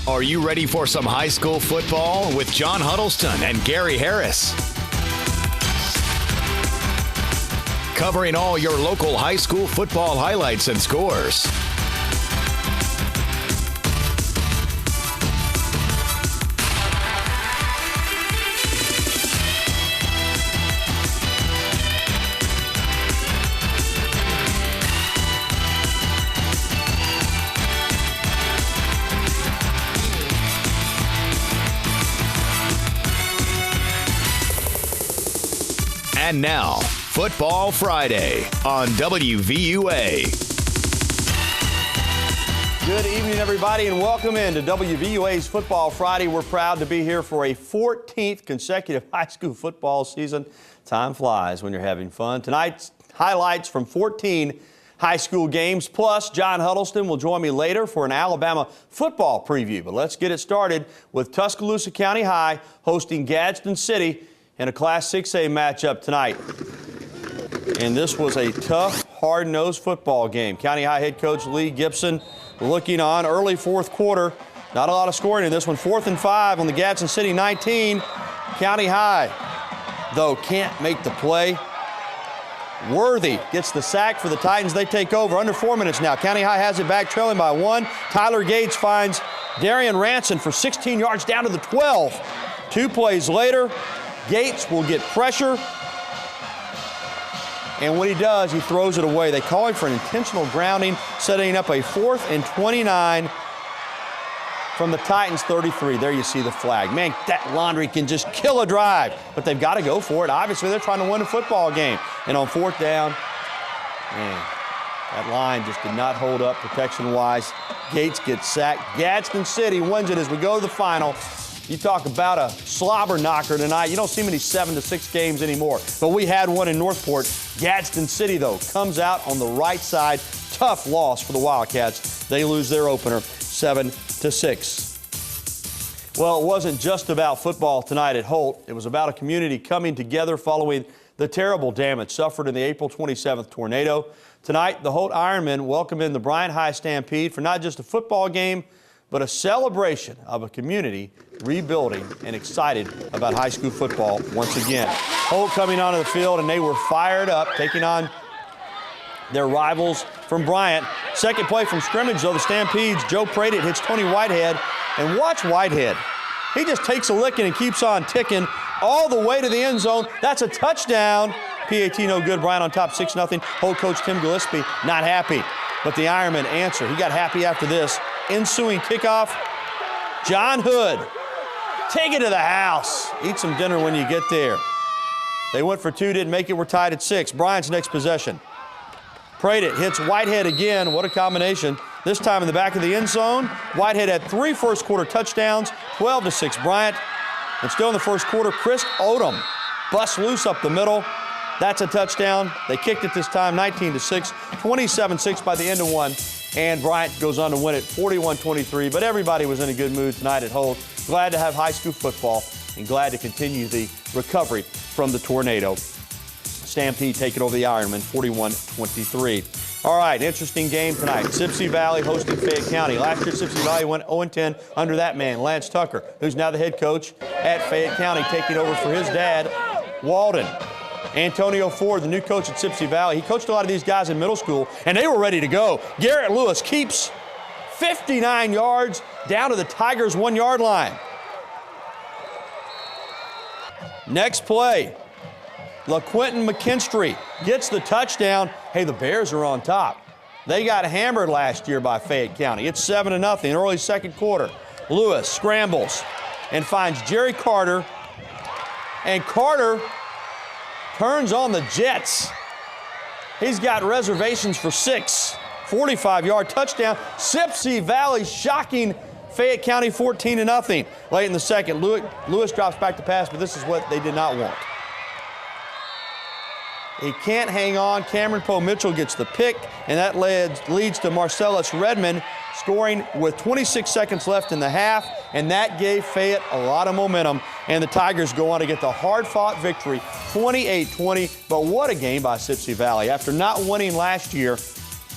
Are you ready for some high school football with John Huddleston and Gary Harris? Covering all your local high school football highlights and scores. And now, Football Friday on WVUA. Good evening, everybody, and welcome into WVUA's Football Friday. We're proud to be here for a 14th consecutive high school football season. Time flies when you're having fun. Tonight's highlights from 14 high school games, plus John Huddleston will join me later for an Alabama football preview. But let's get it started with Tuscaloosa County High hosting Gadsden City in a Class 6A matchup tonight. And this was a tough, hard-nosed football game. County High head coach Lee Gibson looking on early fourth quarter. Not a lot of scoring in this one. 4th and 5 on the Gadsden City 19. County High, though, can't make the play. Worthy gets the sack for the Titans. They take over. Under 4 minutes now. County High has it back, trailing by 1. Tyler Gates finds Darian Ranson for 16 yards down to the 12. 2 plays later, Gates will get pressure, and when he does, he throws it away. They call him for an intentional grounding, setting up a 4th and 29 from the Titans 33. There you see the flag. Man, that Laundry can just kill a drive, but they've got to go for it. Obviously, they're trying to win a football game. And on 4th down, man, that line just did not hold up protection-wise. Gates gets sacked. Gadsden City wins it as we go to the final. You talk about a slobber knocker tonight. You don't see many 7-6 games anymore. But we had one in Northport. Gadsden City, though, comes out on the right side. Tough loss for the Wildcats. They lose their opener 7-6. Well, it wasn't just about football tonight at Holt. It was about a community coming together following the terrible damage suffered in the April 27th tornado. Tonight, the Holt Ironmen welcome in the Bryant High Stampede for not just a football game, but a celebration of a community rebuilding and excited about high school football once again. Holt coming onto the field, and they were fired up, taking on their rivals from Bryant. Second play from scrimmage, though, the Stampedes. Joe Pradit hits Tony Whitehead, and watch Whitehead. He just takes a licking and keeps on ticking all the way to the end zone. That's a touchdown. PAT no good. Bryant on top 6-0. Holt coach Tim Gillespie not happy, but the Ironmen answer. He got happy after this. Ensuing kickoff, John Hood, take it to the house. Eat some dinner when you get there. They went for 2, didn't make it. We're tied at 6. Bryant's next possession. Pradit hits Whitehead again. What a combination. This time in the back of the end zone. Whitehead had 3 first-quarter touchdowns, 12-6 Bryant. And still in the first quarter, Chris Odom busts loose up the middle. That's a touchdown. They kicked it this time, 19-6, 27-6 by the end of one. And Bryant goes on to win it 41-23. But everybody was in a good mood tonight at Holt. Glad to have high school football and glad to continue the recovery from the tornado. Stampede taking over the Ironmen 41-23. All right, interesting game tonight. Sipsey Valley hosting Fayette County. Last year, Sipsey Valley went 0-10 under that man, Lance Tucker, who's now the head coach at Fayette County, taking over for his dad, Walden. Antonio Ford, the new coach at Sipsey Valley, he coached a lot of these guys in middle school, and they were ready to go. Garrett Lewis keeps 59 yards down to the Tigers' 1-yard line. Next play, LaQuinton McKinstry gets the touchdown. Hey, the Bears are on top. They got hammered last year by Fayette County. It's 7-0, early second quarter. Lewis scrambles and finds Jerry Carter, and Carter turns on the Jets. He's got reservations for 6. 45-yard touchdown. Sipsey Valley shocking Fayette County 14-0. Late in the second, Lewis drops back to pass, but this is what they did not want. He can't hang on. Cameron Poe Mitchell gets the pick, and that leads to Marcellus Redmond scoring with 26 seconds left in the half, and that gave Fayette a lot of momentum, and the Tigers go on to get the hard-fought victory, 28-20. But what a game by Sipsey Valley. After not winning last year,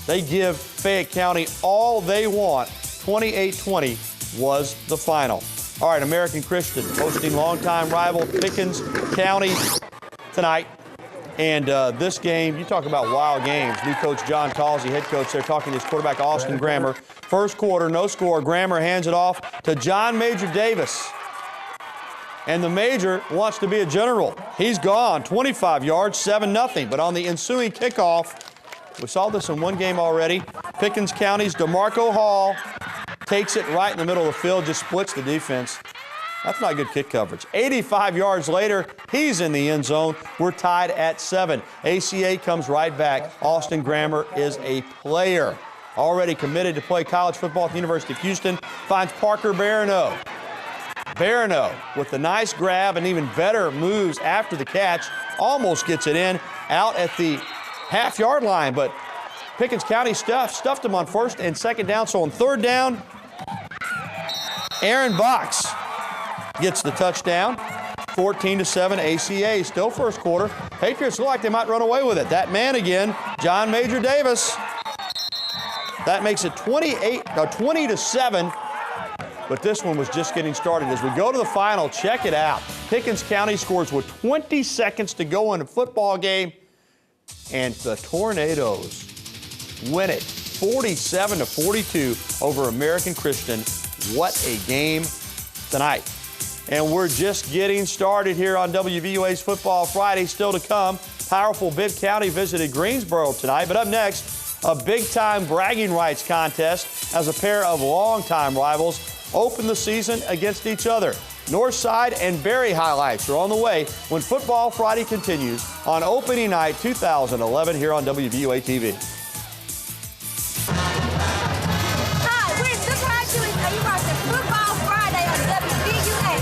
they give Fayette County all they want 28-20 was the final. All right, American Christian hosting longtime rival Pickens County tonight. And this game, you talk about wild games. New coach John Causey, head coach there, talking to his quarterback Austin Grammer. First quarter, no score. Grammer hands it off to John Major Davis. And the Major wants to be a general. He's gone, 25 yards, 7-0. But on the ensuing kickoff, we saw this in one game already. Pickens County's DeMarco Hall takes it right in the middle of the field, just splits the defense. That's not good kick coverage. 85 yards later, he's in the end zone. We're tied at 7. ACA comes right back. Austin Grammer is a player. Already committed to play college football at the University of Houston. Finds Parker Barano. Barano with a nice grab and even better moves after the catch. Almost gets it in out at the half-yard line, but Pickens County stuffed him on first and second down. So on third down, Aaron Box gets the touchdown. 14-7 ACA. Still first quarter. Patriots look like they might run away with it. That man again, John Major Davis. That makes it 20-7. But this one was just getting started. As we go to the final, check it out. Pickens County scores with 20 seconds to go in a football game, and the Tornadoes win it 47-42 over American Christian. What a game tonight. And we're just getting started here on WVUA's Football Friday. Still to come, powerful Bibb County visited Greensboro tonight. But up next, a big-time bragging rights contest as a pair of longtime rivals open the season against each other. Northside and Berry highlights are on the way when Football Friday continues on opening night 2011 here on WVUA TV. Hi, we're Super High Chili's, and you're watching Football Friday on WVUA.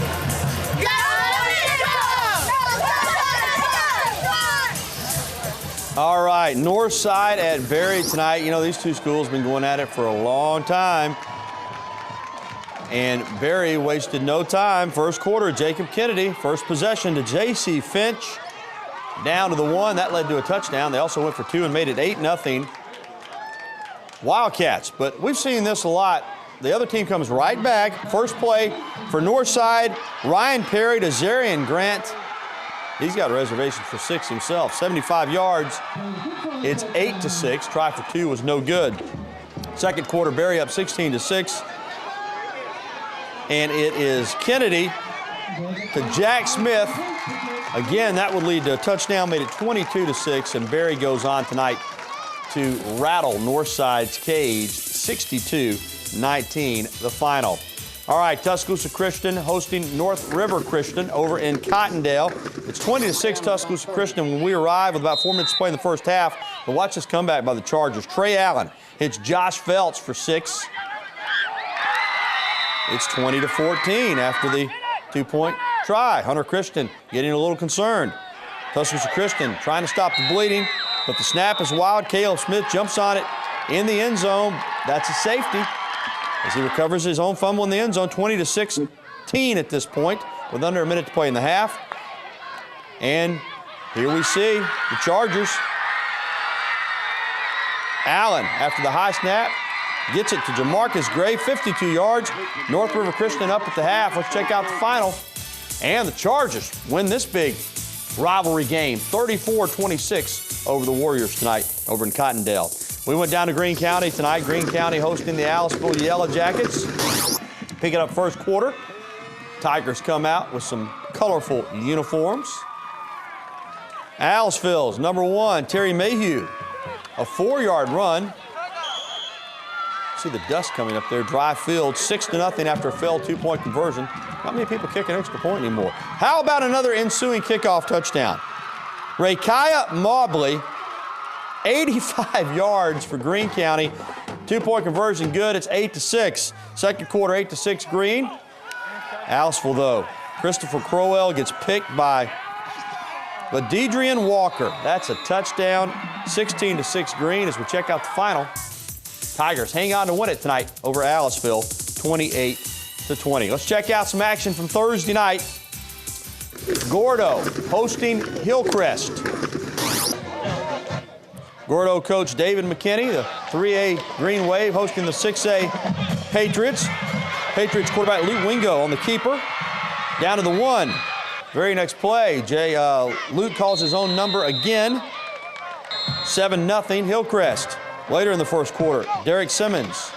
All right, Northside at Berry tonight. You know, these two schools have been going at it for a long time. And Berry wasted no time. First quarter, Jacob Kennedy, first possession to J.C. Finch. Down to the 1. That led to a touchdown. They also went for 2 and made it 8-0. Wildcats. But we've seen this a lot. The other team comes right back. First play for Northside. Ryan Perry to Zarian Grant. He's got reservations for 6 himself. 75 yards. It's 8-6. Try for 2 was no good. Second quarter, Berry up 16-6. And it is Kennedy to Jack Smith. Again, that would lead to a touchdown, made it 22-6, and Berry goes on tonight to rattle Northside's cage, 62-19, the final. All right, Tuscaloosa Christian hosting North River Christian over in Cottondale. It's 20-6 Tuscaloosa Christian when we arrive with about 4 minutes to play in the first half. But watch this comeback by the Chargers. Trey Allen hits Josh Feltz for 6. It's 20-14 after the 2-point try. Hunter Christian getting a little concerned. Tuscaloosa Christian trying to stop the bleeding, but the snap is wild. Caleb Smith jumps on it in the end zone. That's a safety as he recovers his own fumble in the end zone. 20-16 at this point with under a minute to play in the half. And here we see the Chargers. Allen, after the high snap, gets it to Jamarcus Gray, 52 yards. North River Christian up at the half. Let's check out the final. And the Chargers win this big rivalry game, 34-26 over the Warriors tonight over in Cottondale. We went down to Greene County tonight. Greene County hosting the Aliceville Yellow Jackets. Picking up first quarter. Tigers come out with some colorful uniforms. Aliceville's number 1, Terry Mayhew. A 4-yard run. See the dust coming up there. Dry field, 6-0 after a failed 2-point conversion. Not many people kick an extra point anymore. How about another ensuing kickoff touchdown? Rakiah Mobley, 85 yards for Greene County. 2-point conversion good. It's 8-6. Second quarter, 8-6 Greene. Aliceville, though. Christopher Crowell gets picked by Ladidrian Walker. That's a touchdown. 16-6 Greene as we check out the final. Tigers hang on to win it tonight over Aliceville, 28-20. Let's check out some action from Thursday night. Gordo hosting Hillcrest. Gordo coach David McKinney, the 3A Green Wave, hosting the 6A Patriots. Patriots quarterback Luke Wingo on the keeper. Down to the 1. Very next play, Luke calls his own number again. 7-0 Hillcrest. Later in the first quarter, Derek Simmons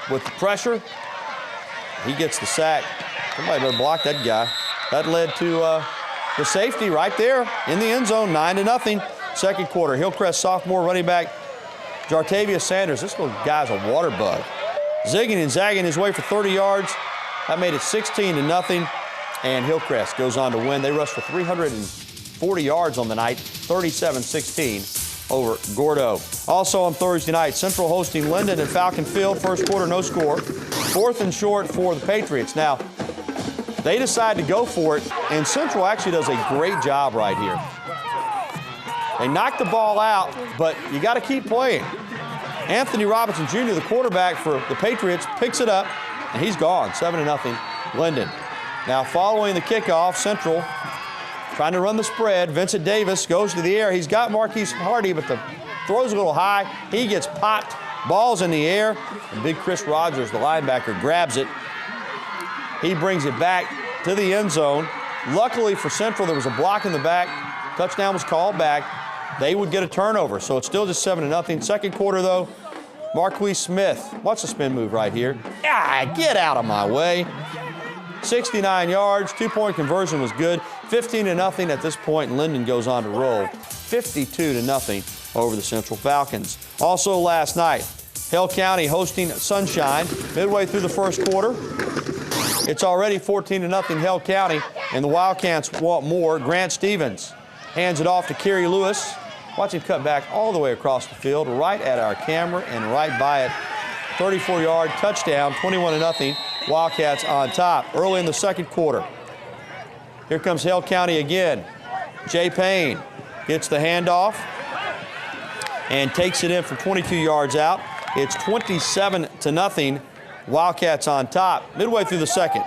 with the pressure. He gets the sack. Somebody better block that guy. That led to the safety right there in the end zone, 9-0. Second quarter, Hillcrest sophomore running back Jartavius Sanders. This little guy's a water bug. Zigging and zagging his way for 30 yards. That made it 16-0. And Hillcrest goes on to win. They rushed for 340 yards on the night, 37-16 over Gordo. Also on Thursday night, Central hosting Linden at Falcon Field. First quarter, no score. 4th and short for the Patriots. Now, they decide to go for it, and Central actually does a great job right here. They knock the ball out, but you got to keep playing. Anthony Robinson Jr., the quarterback for the Patriots, picks it up, and he's gone, 7-0 Linden. Now following the kickoff, Central trying to run the spread. Vincent Davis goes to the air. He's got Marquise Hardy, but the throw's a little high. He gets popped. Ball's in the air. And big Chris Rogers, the linebacker, grabs it. He brings it back to the end zone. Luckily for Central, there was a block in the back. Touchdown was called back. They would get a turnover, so it's still just 7-0. Second quarter, though, Marquise Smith. Watch the spin move right here. Get out of my way. 69 yards, 2-point conversion was good. 15-0 at this point, and Linden goes on to roll. 52-0 over the Central Falcons. Also last night, Hale County hosting Sunshine. Midway through the first quarter, it's already 14-0 Hale County, and the Wildcats want more. Grant Stevens hands it off to Kerry Lewis. Watch him cut back all the way across the field, right at our camera and right by it. 34-yard touchdown, 21-0. Wildcats on top. Early in the second quarter. Here comes Hale County again. Jay Payne gets the handoff and takes it in from 22 yards out. It's 27-0. Wildcats on top. Midway through the second.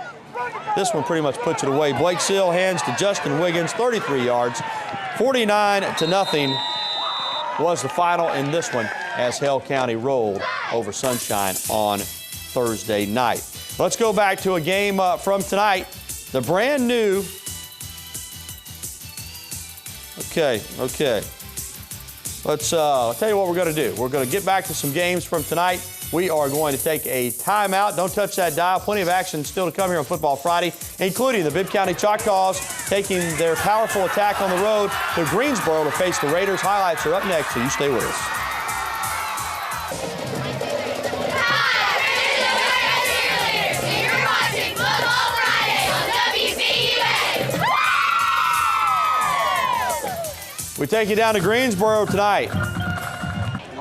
This one pretty much puts it away. Blake Sill hands to Justin Wiggins, 33 yards. 49-0 was the final in this one as Hale County rolled over Sunshine on Thursday night. Let's go back to a game from tonight. The brand new. Okay. I'll tell you what we're going to do. We're going to get back to some games from tonight. We are going to take a timeout. Don't touch that dial. Plenty of action still to come here on Football Friday, including the Bibb County Choctaws taking their powerful attack on the road to Greensboro to face the Raiders. Highlights are up next, so you stay with us. We take you down to Greensboro tonight.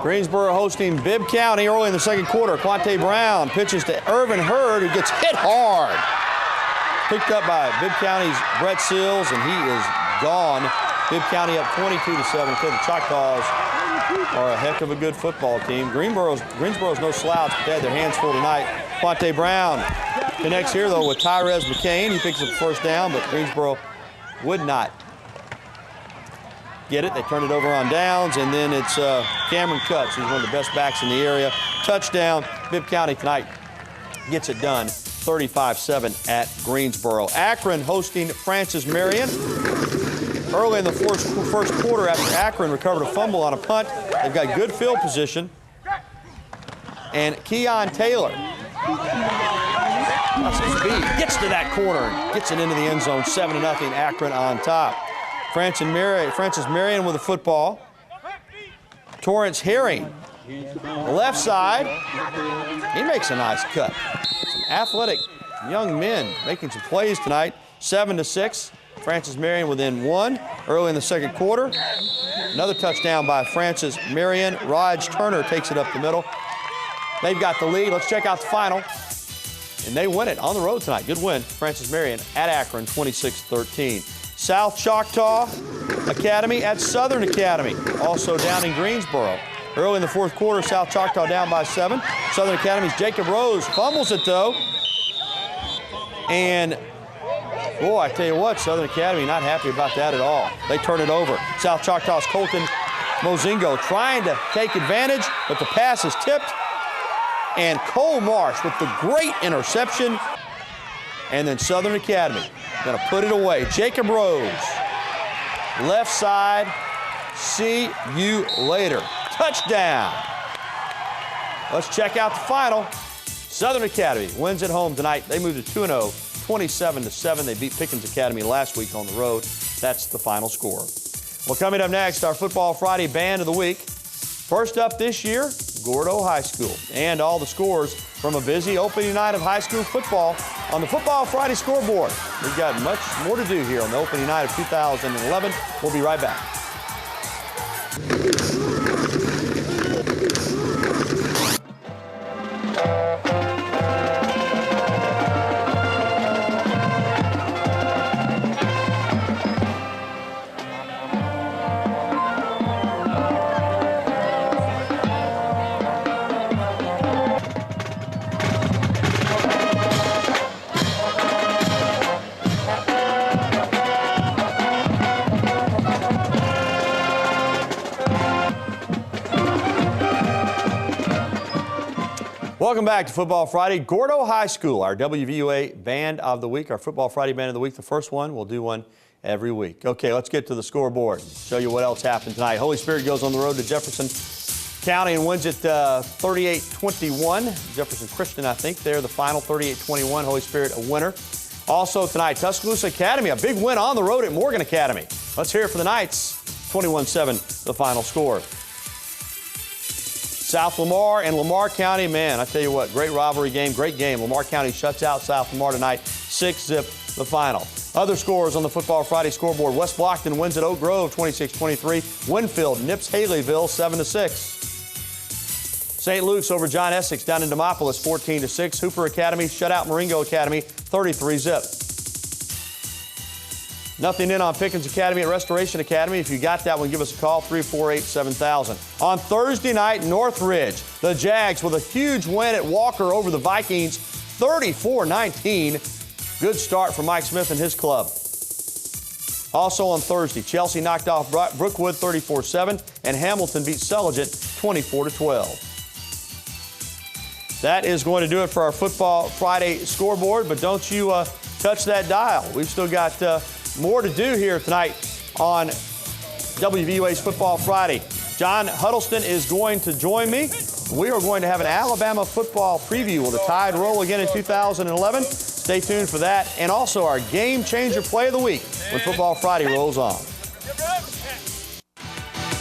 Greensboro hosting Bibb County early in the second quarter. Quante Brown pitches to Irvin Hurd, who gets hit hard. Picked up by Bibb County's Brett Sills, and he is gone. Bibb County up 22-7. The Choctaws are a heck of a good football team. Greensboro's no slouch, but they had their hands full tonight. Quante Brown connects here, though, with Tyrez McCain. He picks up the first down, but Greensboro would not get it. They turn it over on downs, and then it's Cameron Cutts, who's one of the best backs in the area. Touchdown. Bibb County tonight gets it done, 35-7 at Greensboro. Akron hosting Francis Marion. Early in the first quarter, after Akron recovered a fumble on a punt, they've got good field position. And Keon Taylor, that's his speed, gets to that corner and gets it into the end zone, 7-0, Akron on top. Francis Marion with the football. Torrance Herring, left side. He makes a nice cut. Some athletic young men making some plays tonight. 7-6. Francis Marion within one early in the second quarter. Another touchdown by Francis Marion. Raj Turner takes it up the middle. They've got the lead. Let's check out the final. And they win it on the road tonight. Good win. Francis Marion at Akron, 26-13. South Choctaw Academy at Southern Academy, also down in Greensboro. Early in the fourth quarter, South Choctaw down by 7. Southern Academy's Jacob Rose fumbles it, though. And, boy, I tell you what, Southern Academy not happy about that at all. They turn it over. South Choctaw's Colton Mozingo trying to take advantage, but the pass is tipped. and Cole Marsh with the great interception. And then Southern Academy going to put it away. Jacob Rose, left side. See you later. Touchdown. Let's check out the final. Southern Academy wins at home tonight. They moved to 2-0, 27-7. They beat Pickens Academy last week on the road. That's the final score. Well, coming up next, our Football Friday Band of the Week. First up this year, Gordo High School. And all the scores from a busy opening night of high school football on the Football Friday Scoreboard. We've got much more to do here on the opening night of 2011. We'll be right back. Welcome back to Football Friday. Gordo High School, our WVUA Band of the Week, our Football Friday Band of the Week. The first one, we'll do one every week. Okay, let's get to the scoreboard. Show you what else happened tonight. Holy Spirit goes on the road to Jefferson County and wins it 38-21. Jefferson Christian, I think, they're the final 38-21. Holy Spirit a winner. Also tonight, Tuscaloosa Academy, a big win on the road at Morgan Academy. Let's hear it for the Knights. 21-7, the final score. South Lamar and Lamar County, man, I tell you what, great rivalry game, great game. Lamar County shuts out South Lamar tonight, 6-0 the final. Other scores on the Football Friday Scoreboard. West Blockton wins at Oak Grove, 26-23. Winfield nips Haleyville, 7-6. St. Luke's over John Essex down in Demopolis, 14-6. Hooper Academy shut out Marengo Academy, 33-0. Nothing in on Pickens Academy at Restoration Academy. If you got that one, give us a call, 348-7000. On Thursday night, Northridge, the Jags with a huge win at Walker over the Vikings, 34-19. Good start for Mike Smith and his club. Also on Thursday, Chelsea knocked off Brookwood 34-7, and Hamilton beat Sulligent 24-12. That is going to do it for our Football Friday Scoreboard, but don't you touch that dial. We've still got more to do here tonight on WVUA's Football Friday. John Huddleston is going to join me. We are going to have an Alabama football preview. Will the Tide roll again in 2011? Stay tuned for that. And also our Game Changer Play of the Week when Football Friday rolls on.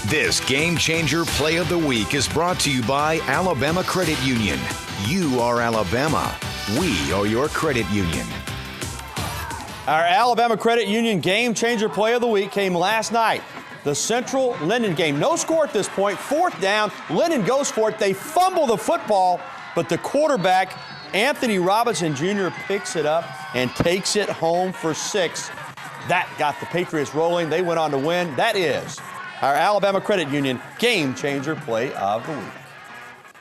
This Game Changer Play of the Week is brought to you by Alabama Credit Union. You are Alabama. We are your credit union. Our Alabama Credit Union Game Changer Play of the Week came last night. The Central Linden game. No score at this point. 4th down. Linden goes for it. They fumble the football, but the quarterback, Anthony Robinson Jr., picks it up and takes it home for 6. That got the Patriots rolling. They went on to win. That is our Alabama Credit Union Game Changer Play of the Week.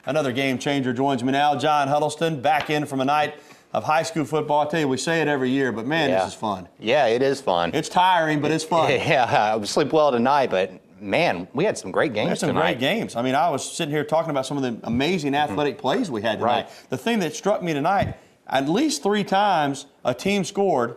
Another game changer joins me now. John Huddleston back in from a night of high school football. I tell you, we say it every year, but man, This is fun. Yeah, it is fun. It's tiring, but it's fun. Yeah, I sleep well tonight, but man, we had some great games tonight. Great games. I mean, I was sitting here talking about some of the amazing athletic plays we had tonight. Right. The thing that struck me tonight, at least 3 times a team scored,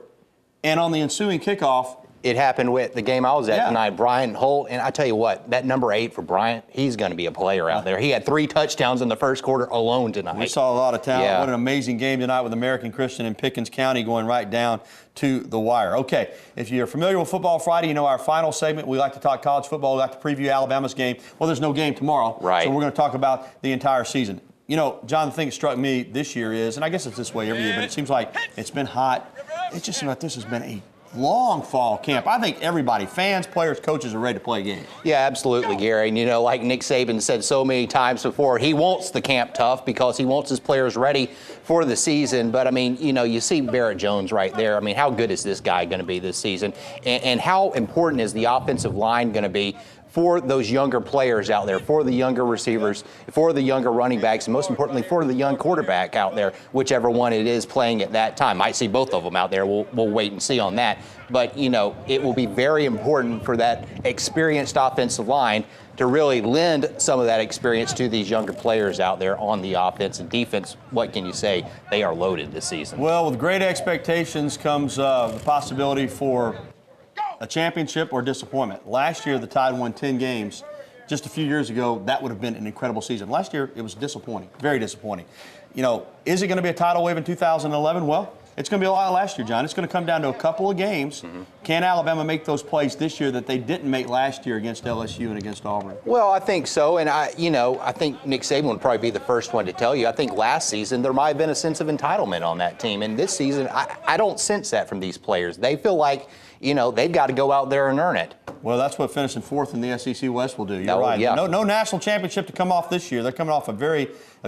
and on the ensuing kickoff, it happened with the game I was at tonight, Bryant, Holt, and I tell you what, that number 8 for Bryant, he's going to be a player out there. He had 3 touchdowns in the first quarter alone tonight. We saw a lot of talent. Yeah. What an amazing game tonight with American Christian and Pickens County going right down to the wire. Okay, if you're familiar with Football Friday, you know our final segment, we like to talk college football. We like to preview Alabama's game. Well, there's no game tomorrow, right? So we're going to talk about the entire season. You know, John, the thing that struck me this year is, and I guess it's this way every year, but it seems like it's been hot. It just seems like this has been a long fall camp. I think everybody, fans, players, coaches are ready to play games. Yeah, absolutely, Gary. And, you know, like Nick Saban said so many times before, he wants the camp tough because he wants his players ready for the season. But, I mean, you know, you see Barrett Jones right there. I mean, how good is this guy going to be this season? And how important is the offensive line going to be for those younger players out there, for the younger receivers, for the younger running backs, and most importantly, for the young quarterback out there, whichever one it is playing at that time. Might see both of them out there. We'll wait and see on that. But, you know, it will be very important for that experienced offensive line to really lend some of that experience to these younger players out there on the offense and defense. What can you say? They are loaded this season. Well, with great expectations comes the possibility for a championship or disappointment. Last year, the Tide won 10 games. Just a few years ago, that would have been an incredible season. Last year, it was disappointing, very disappointing. You know, is it going to be a tidal wave in 2011? Well, it's going to be a lot last year, John. It's going to come down to a couple of games. Can Alabama make those plays this year that they didn't make last year against LSU and against Auburn? Well, I think so, and I think Nick Saban would probably be the first one to tell you. I think last season there might have been a sense of entitlement on that team, and this season I don't sense that from these players. They feel like, you know, they've got to go out there and earn it. Well, that's what finishing fourth in the SEC West will do. You're Oh, right. yeah. No national championship to come off this year. They're coming off a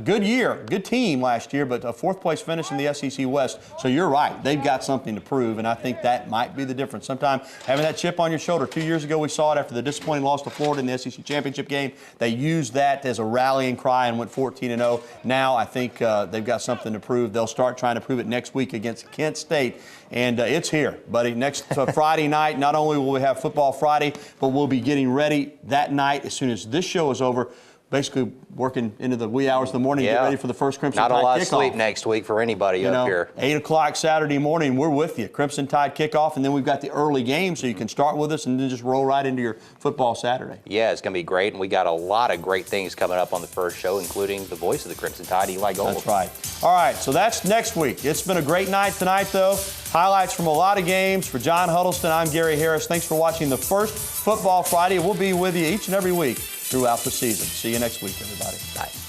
good year, good team last year, but a fourth place finish in the SEC West. So you're right. They've got something to prove, and I think that might be the difference. Sometimes having that chip on your shoulder. 2 years ago, we saw it after the disappointing loss to Florida in the SEC championship game. They used that as a rallying cry and went 14-0. Now I think they've got something to prove. They'll start trying to prove it next week against Kent State. And it's here, buddy. Next Friday night, not only will we have Football Friday, but we'll be getting ready that night as soon as this show is over. Basically working into the wee hours of the morning to get ready for the first Crimson Tide kickoff. Not a lot of sleep next week for anybody up here. 8 o'clock Saturday morning, we're with you. Crimson Tide kickoff, and then we've got the early game, so you can start with us and then just roll right into your football Saturday. Yeah, it's going to be great, and we got a lot of great things coming up on the first show, including the voice of the Crimson Tide, Eli Gold. That's right. All right, so that's next week. It's been a great night tonight, though. Highlights from a lot of games. For John Huddleston, I'm Gary Harris. Thanks for watching the first Football Friday. We'll be with you each and every week throughout the season. See you next week, everybody. Bye.